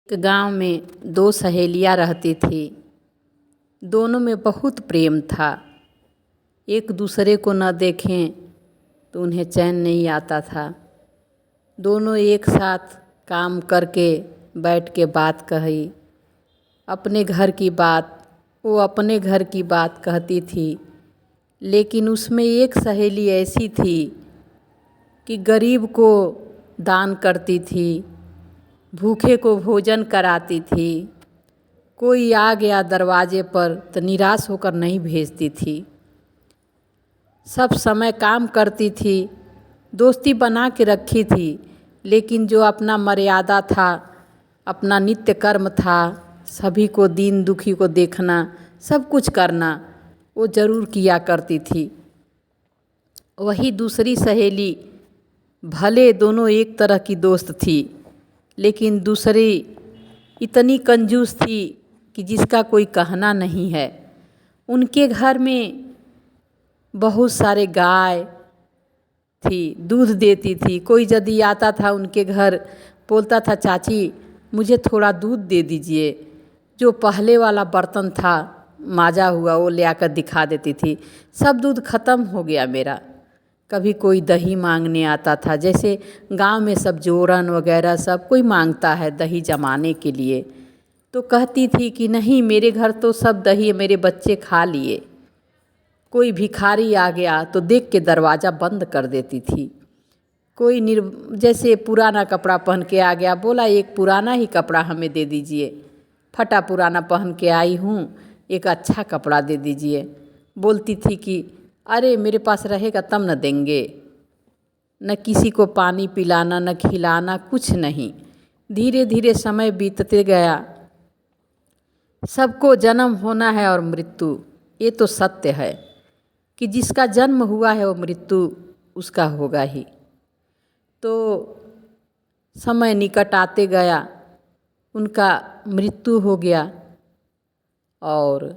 एक गांव में दो सहेलियां रहती थी। दोनों में बहुत प्रेम था। एक दूसरे को न देखें तो उन्हें चैन नहीं आता था। दोनों एक साथ काम करके बैठ के बात कही, अपने घर की बात, वो अपने घर की बात कहती थी। लेकिन उसमें एक सहेली ऐसी थी कि गरीब को दान करती थी, भूखे को भोजन कराती थी। कोई आ गया दरवाजे पर तो निराश होकर नहीं भेजती थी। सब समय काम करती थी, दोस्ती बना के रखी थी। लेकिन जो अपना मर्यादा था, अपना नित्य कर्म था, सभी को दीन दुखी को देखना, सब कुछ करना, वो ज़रूर किया करती थी। वही दूसरी सहेली, भले दोनों एक तरह की दोस्त थी, लेकिन दूसरी इतनी कंजूस थी कि जिसका कोई कहना नहीं है। उनके घर में बहुत सारे गाय थी, दूध देती थी। कोई यदि आता था उनके घर, बोलता था चाची मुझे थोड़ा दूध दे दीजिए। जो पहले वाला बर्तन था माजा हुआ वो ले आकर दिखा देती थी, सब दूध ख़त्म हो गया मेरा। कभी कोई दही मांगने आता था, जैसे गांव में सब जोरन वगैरह सब कोई मांगता है दही जमाने के लिए, तो कहती थी कि नहीं मेरे घर तो सब दही मेरे बच्चे खा लिए। कोई भिखारी आ गया तो देख के दरवाज़ा बंद कर देती थी। कोई जैसे पुराना कपड़ा पहन के आ गया, बोला एक पुराना ही कपड़ा हमें दे दीजिए, फटा पुराना पहन के आई हूँ, एक अच्छा कपड़ा दे दीजिए। बोलती थी कि अरे मेरे पास रहेगा तब न देंगे। न किसी को पानी पिलाना, न खिलाना, कुछ नहीं। धीरे धीरे समय बीतते गया। सबको जन्म होना है और मृत्यु, ये तो सत्य है कि जिसका जन्म हुआ है वो मृत्यु उसका होगा ही। तो समय निकट आते गया, उनका मृत्यु हो गया। और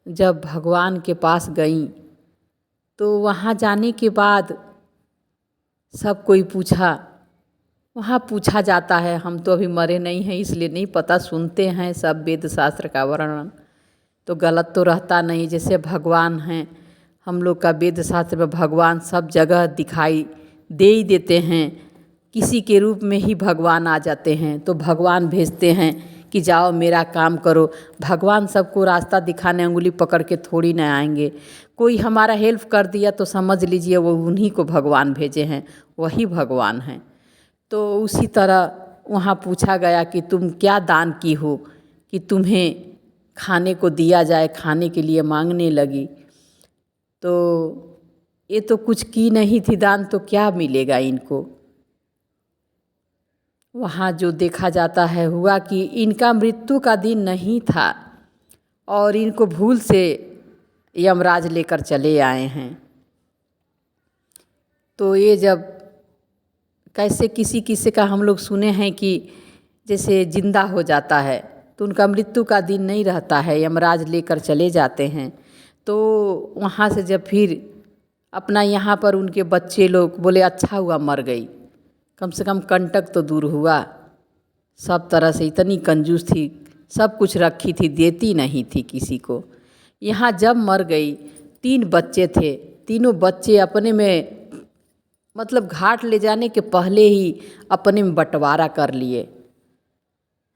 जब भगवान के पास गईं तो वहाँ जाने के बाद सब कोई पूछा, वहाँ पूछा जाता है, हम तो अभी मरे नहीं हैं इसलिए नहीं पता, सुनते हैं सब वेद शास्त्र का वर्णन, तो गलत तो रहता नहीं। जैसे भगवान हैं, हम लोग का वेद शास्त्र में भगवान सब जगह दिखाई दे ही देते हैं। किसी के रूप में ही भगवान आ जाते हैं, तो भगवान भेजते हैं कि जाओ मेरा काम करो। भगवान सबको रास्ता दिखाने उंगली पकड़ के थोड़ी न आएंगे। कोई हमारा हेल्प कर दिया तो समझ लीजिए वो उन्हीं को भगवान भेजे हैं, वही भगवान हैं। तो उसी तरह वहाँ पूछा गया कि तुम क्या दान की हो कि तुम्हें खाने को दिया जाए, खाने के लिए मांगने लगी। तो ये तो कुछ की नहीं थी दान, तो क्या मिलेगा इनको। वहाँ जो देखा जाता है हुआ कि इनका मृत्यु का दिन नहीं था और इनको भूल से यमराज लेकर चले आए हैं। तो ये जब कैसे किसी किसी का हम लोग सुने हैं कि जैसे जिंदा हो जाता है तो उनका मृत्यु का दिन नहीं रहता है, यमराज लेकर चले जाते हैं। तो वहाँ से जब फिर अपना यहाँ पर उनके बच्चे लोग बोले अच्छा हुआ मर गई, कम से कम कंटक तो दूर हुआ। सब तरह से इतनी कंजूस थी, सब कुछ रखी थी, देती नहीं थी किसी को। यहाँ जब मर गई, 3 बच्चे थे, तीनों बच्चे अपने में मतलब घाट ले जाने के पहले ही अपने में बंटवारा कर लिए।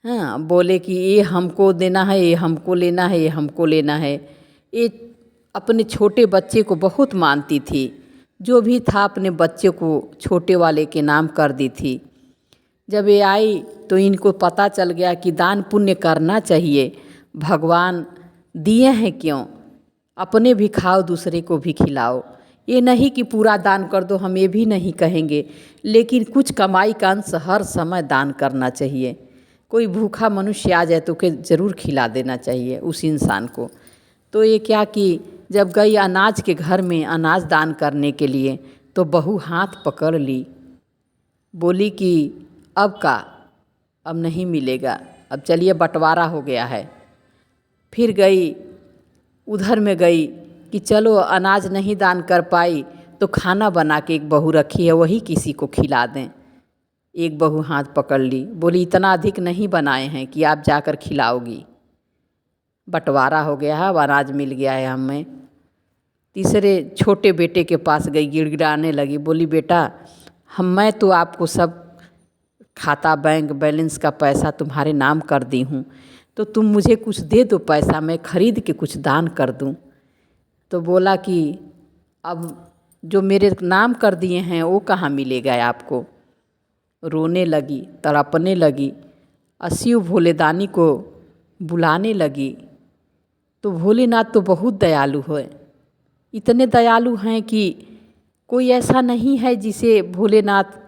हाँ, बोले कि ये हमको देना है, ये हमको लेना है, ये हमको लेना है। ये अपने छोटे बच्चे को बहुत मानती थी, जो भी था अपने बच्चे को छोटे वाले के नाम कर दी थी। जब ये आई तो इनको पता चल गया कि दान पुण्य करना चाहिए, भगवान दिए हैं क्यों, अपने भी खाओ दूसरे को भी खिलाओ। ये नहीं कि पूरा दान कर दो, हम ये भी नहीं कहेंगे, लेकिन कुछ कमाई का अंश हर समय दान करना चाहिए। कोई भूखा मनुष्य आ जाए तो उसे ज़रूर खिला देना चाहिए उस इंसान को। तो ये क्या कि जब गई अनाज के घर में अनाज दान करने के लिए, तो बहू हाथ पकड़ ली, बोली कि अब का, अब नहीं मिलेगा, अब चलिए बंटवारा हो गया है। फिर गई उधर में गई कि चलो अनाज नहीं दान कर पाई तो खाना बना के एक बहू रखी है वही किसी को खिला दें। एक बहू हाथ पकड़ ली, बोली इतना अधिक नहीं बनाए हैं कि आप जाकर खिलाओगी। बंटवारा हो गया है, अब अनाज मिल गया है हमें। तीसरे छोटे बेटे के पास गई, गिड़गिड़ाने लगी, बोली बेटा मैं तो आपको सब खाता बैंक बैलेंस का पैसा तुम्हारे नाम कर दी हूँ, तो तुम मुझे कुछ दे दो पैसा, मैं खरीद के कुछ दान कर दूँ। तो बोला कि अब जो मेरे नाम कर दिए हैं वो कहाँ मिलेगा आपको। रोने लगी, तड़पने लगी, शिव भोलेदानी को बुलाने लगी। तो भोलेनाथ तो बहुत दयालु है, इतने दयालु हैं कि कोई ऐसा नहीं है जिसे भोलेनाथ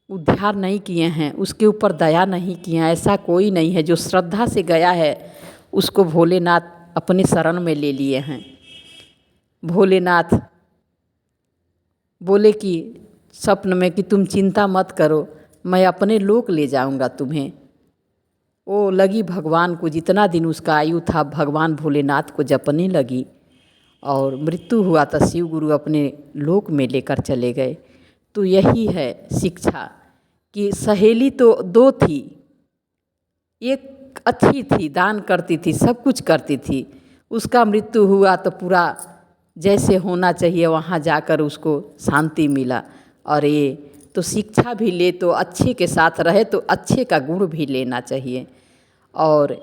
उद्धार नहीं किए हैं, उसके ऊपर दया नहीं किए हैं। ऐसा कोई नहीं है, जो श्रद्धा से गया है उसको भोलेनाथ अपने शरण में ले लिए हैं। भोलेनाथ बोले कि स्वप्न में कि तुम चिंता मत करो, मैं अपने लोक ले जाऊंगा तुम्हें। वो लगी भगवान को, जितना दिन उसका आयु था भगवान भोलेनाथ को जपने लगी, और मृत्यु हुआ तो शिव गुरु अपने लोक में लेकर चले गए। तो यही है शिक्षा कि सहेली तो दो थी, एक अच्छी थी, दान करती थी, सब कुछ करती थी, उसका मृत्यु हुआ तो पूरा जैसे होना चाहिए वहाँ जाकर उसको शांति मिला। और ये तो शिक्षा भी ले तो अच्छे के साथ रहे तो अच्छे का गुण भी लेना चाहिए। और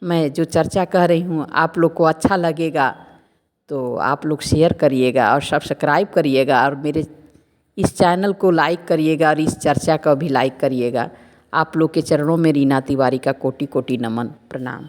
मैं जो चर्चा कह रही हूँ आप लोग को अच्छा लगेगा तो आप लोग शेयर करिएगा और सब्सक्राइब करिएगा, और मेरे इस चैनल को लाइक करिएगा, और इस चर्चा को भी लाइक करिएगा। आप लोग के चरणों में रीना तिवारी का कोटि कोटि नमन, प्रणाम।